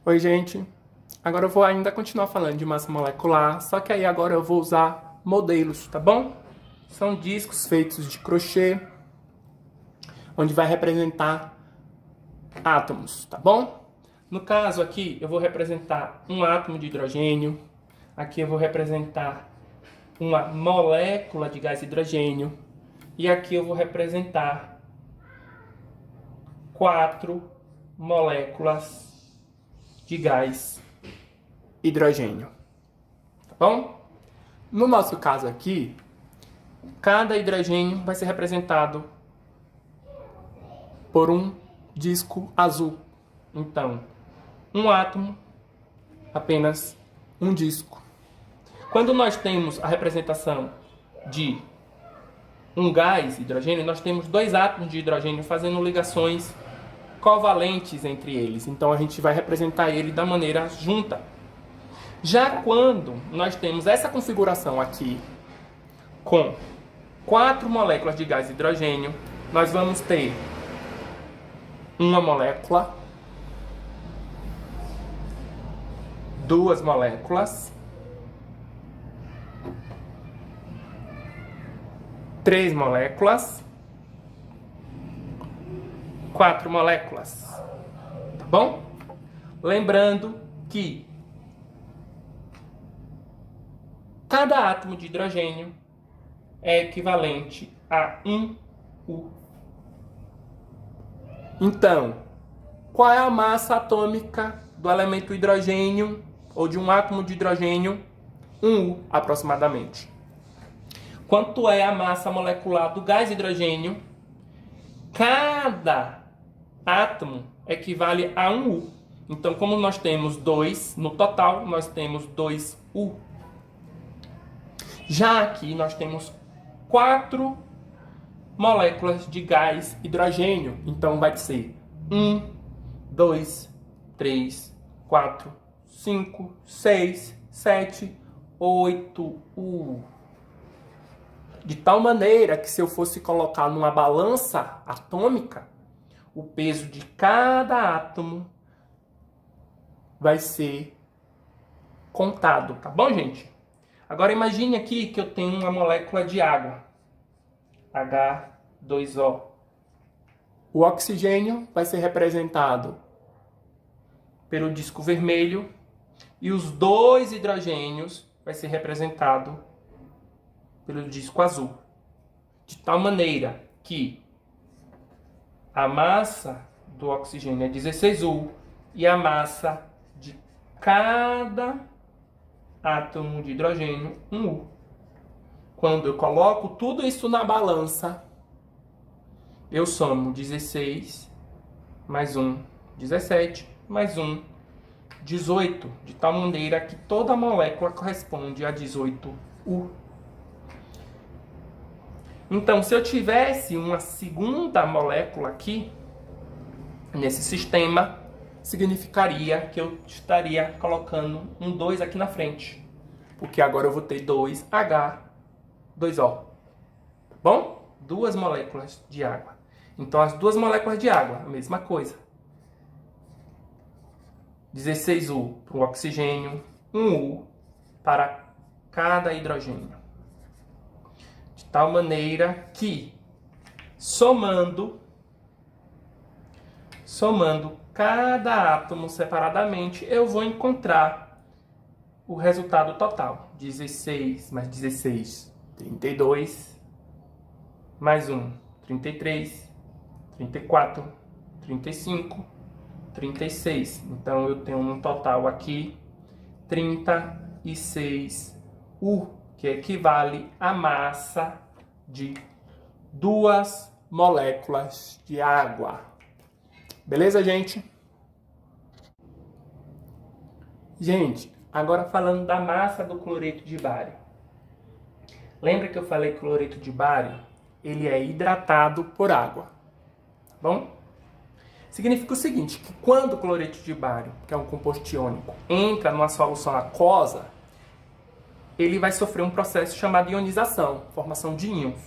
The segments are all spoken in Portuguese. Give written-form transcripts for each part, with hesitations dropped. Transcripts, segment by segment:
Oi, gente. Agora eu vou ainda continuar falando de massa molecular, só que aí agora eu vou usar modelos, tá bom? São discos feitos de crochê, onde vai representar átomos, tá bom? No caso aqui, eu vou representar um átomo de hidrogênio. Aqui eu vou representar uma molécula de gás hidrogênio. E aqui eu vou representar 4 moléculas de gás hidrogênio, tá bom? No nosso caso aqui, cada hidrogênio vai ser representado por um disco azul. Então, um átomo, apenas um disco. Quando nós temos a representação de um gás hidrogênio, nós temos 2 átomos de hidrogênio fazendo ligações covalentes entre eles. Então a gente vai representar ele da maneira junta. Já quando nós temos essa configuração aqui com 4 moléculas de gás hidrogênio, nós vamos ter uma molécula, 2 moléculas, 3 moléculas, 4 moléculas, tá bom? Lembrando que cada átomo de hidrogênio é equivalente a 1 U. Então, qual é a massa atômica do elemento hidrogênio, ou de um átomo de hidrogênio? 1 U, aproximadamente. Quanto é a massa molecular do gás hidrogênio? Cada átomo equivale a 1 U. Então, como nós temos 2, no total nós temos 2 U. Já aqui nós temos 4 moléculas de gás hidrogênio. Então vai ser 1, 2, 3, 4, 5, 6, 7, 8 U. De tal maneira que se eu fosse colocar numa balança atômica, o peso de cada átomo vai ser contado, tá bom, gente? Agora imagine aqui que eu tenho uma molécula de água, H2O. O oxigênio vai ser representado pelo disco vermelho e os 2 hidrogênios vai ser representado pelo disco azul. De tal maneira que a massa do oxigênio é 16 U e a massa de cada átomo de hidrogênio 1 U. Quando eu coloco tudo isso na balança, eu somo 16 mais 1, 17, mais 1, 18, de tal maneira que toda molécula corresponde a 18 U. Então, se eu tivesse uma segunda molécula aqui, nesse sistema, significaria que eu estaria colocando um 2 aqui na frente. Porque agora eu vou ter 2H2O. Tá bom? 2 moléculas de água. Então, as 2 moléculas de água, a mesma coisa. 16U para o oxigênio, 1U para cada hidrogênio. De tal maneira que, somando cada átomo separadamente, eu vou encontrar o resultado total. 16 mais 16, 32, mais 1, 33, 34, 35, 36. Então, eu tenho um total aqui, 36 U, que equivale à massa de 2 moléculas de água. Beleza, gente? Gente, agora falando da massa do cloreto de bário. Lembra que eu falei que o cloreto de bário, ele é hidratado por água, tá bom? Significa o seguinte, que quando o cloreto de bário, que é um composto iônico, entra numa solução aquosa, ele vai sofrer um processo chamado ionização, formação de íons,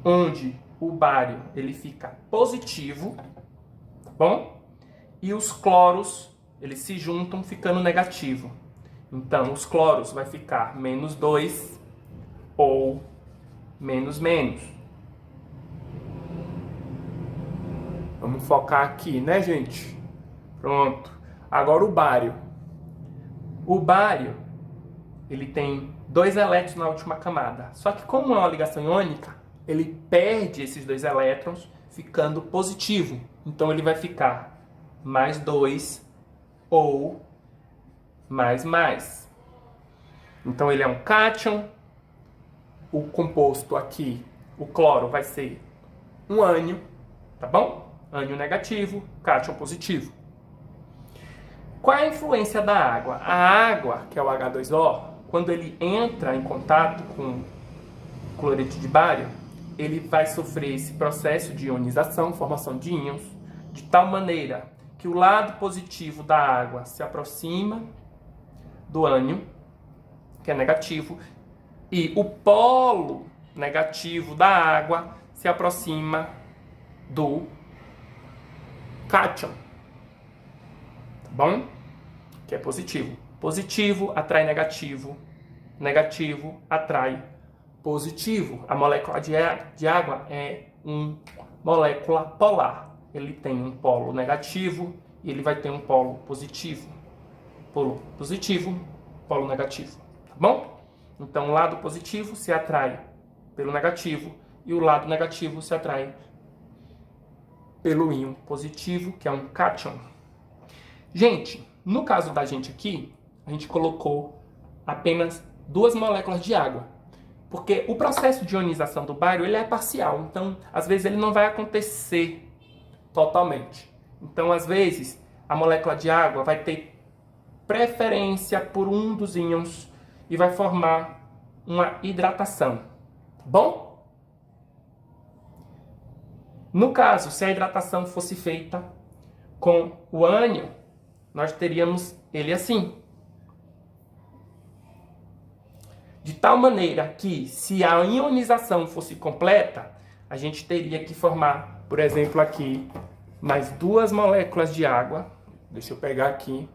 onde o bário ele fica positivo, tá bom? E os cloros eles se juntam ficando negativo. Então, os cloros vai ficar -2 ou menos. Vamos focar aqui, né, gente? Pronto. Agora o bário. O bário, ele tem 2 elétrons na última camada. Só que como é uma ligação iônica, ele perde esses 2 elétrons, ficando positivo. Então ele vai ficar +2 ou mais. Então ele é um cátion. O composto aqui, o cloro, vai ser um ânion, tá bom? Ânion negativo, cátion positivo. Qual é a influência da água? A água, que é o H2O, quando ele entra em contato com cloreto de bário, ele vai sofrer esse processo de ionização, formação de íons, de tal maneira que o lado positivo da água se aproxima do ânion, que é negativo, e o polo negativo da água se aproxima do cátion, tá bom? Que é positivo. Positivo atrai negativo, negativo atrai positivo. A molécula de água é uma molécula polar. Ele tem um polo negativo e ele vai ter um polo positivo. Polo positivo, polo negativo, tá bom? Então, o lado positivo se atrai pelo negativo e o lado negativo se atrai pelo íon positivo, que é um cátion. Gente, no caso da gente aqui, a gente colocou apenas 2 moléculas de água, porque o processo de ionização do bário ele é parcial, então, às vezes, ele não vai acontecer totalmente. Então, às vezes, a molécula de água vai ter preferência por um dos íons e vai formar uma hidratação, tá bom? No caso, se a hidratação fosse feita com o ânion, nós teríamos ele assim. De tal maneira que, se a ionização fosse completa, a gente teria que formar, por exemplo, aqui, mais 2 moléculas de água. Deixa eu pegar aqui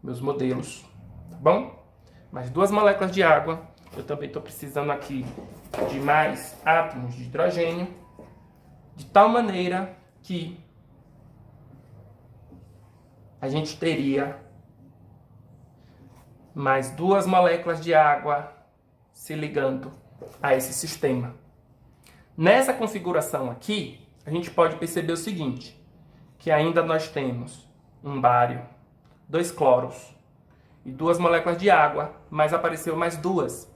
meus modelos, tá bom? Mais 2 moléculas de água. Eu também estou precisando aqui de mais átomos de hidrogênio, de tal maneira que a gente teria mais 2 moléculas de água se ligando a esse sistema. Nessa configuração aqui, a gente pode perceber o seguinte, que ainda nós temos um bário, 2 cloros e 2 moléculas de água, mas apareceu mais 2.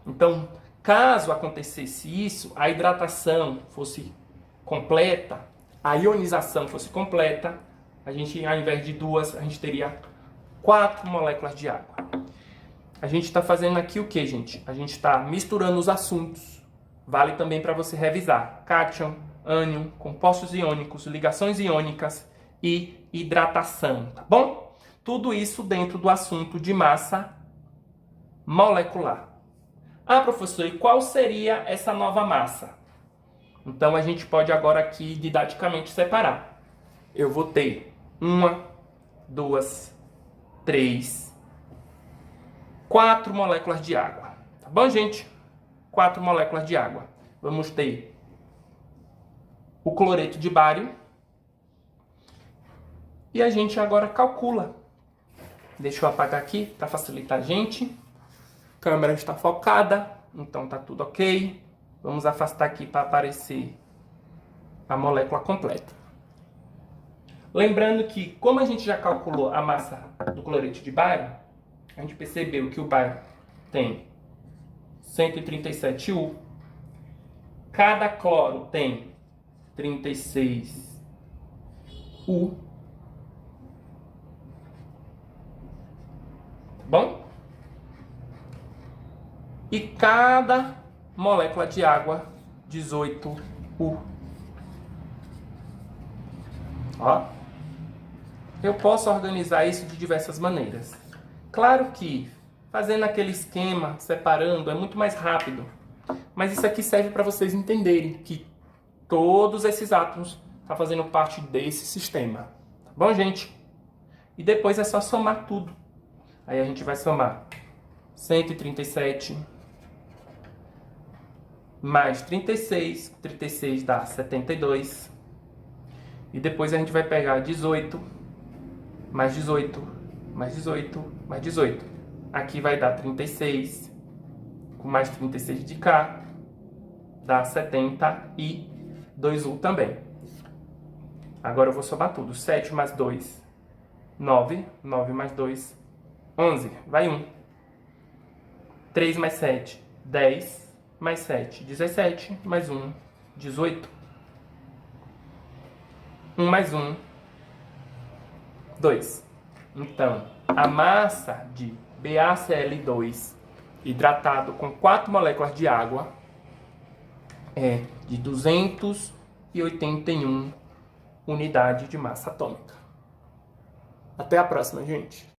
Então, caso acontecesse isso, a hidratação fosse completa, a ionização fosse completa, a gente, ao invés de 2, a gente teria 4 moléculas de água. A gente está fazendo aqui o que, gente? A gente está misturando os assuntos. Vale também para você revisar. Cátion, ânion, compostos iônicos, ligações iônicas e hidratação, tá bom? Tudo isso dentro do assunto de massa molecular. Ah, professor, e qual seria essa nova massa? Então, a gente pode agora aqui didaticamente separar. Eu vou ter 1, 2, 3, 4 moléculas de água. Tá bom, gente? 4 moléculas de água. Vamos ter o cloreto de bário. E a gente agora calcula. Deixa eu apagar aqui para facilitar a gente. A câmera está focada, então tá tudo ok. Vamos afastar aqui para aparecer a molécula completa. Lembrando que, como a gente já calculou a massa do cloreto de bário, a gente percebeu que o bário tem 137 U, cada cloro tem 36 U, tá bom? E cada molécula de água, 18 U. Ó, eu posso organizar isso de diversas maneiras. Claro que fazendo aquele esquema, separando, é muito mais rápido. Mas isso aqui serve para vocês entenderem que todos esses átomos estão fazendo parte desse sistema. Tá bom, gente? E depois é só somar tudo. Aí a gente vai somar 137 mais 36. 36 dá 72. E depois a gente vai pegar 18 mais 18 mais 18 mais 18. Aqui vai dar 36. Com mais 36 de cá, dá 70 e 2U também. Agora eu vou somar tudo. 7 mais 2, 9. 9 mais 2, 11. Vai 1. 3 mais 7, 10. Mais 7, 17. Mais 1, 18. 1 mais 1, 2. Então, a massa de BaCl2 hidratado com 4 moléculas de água é de 281 unidades de massa atômica. Até a próxima, gente!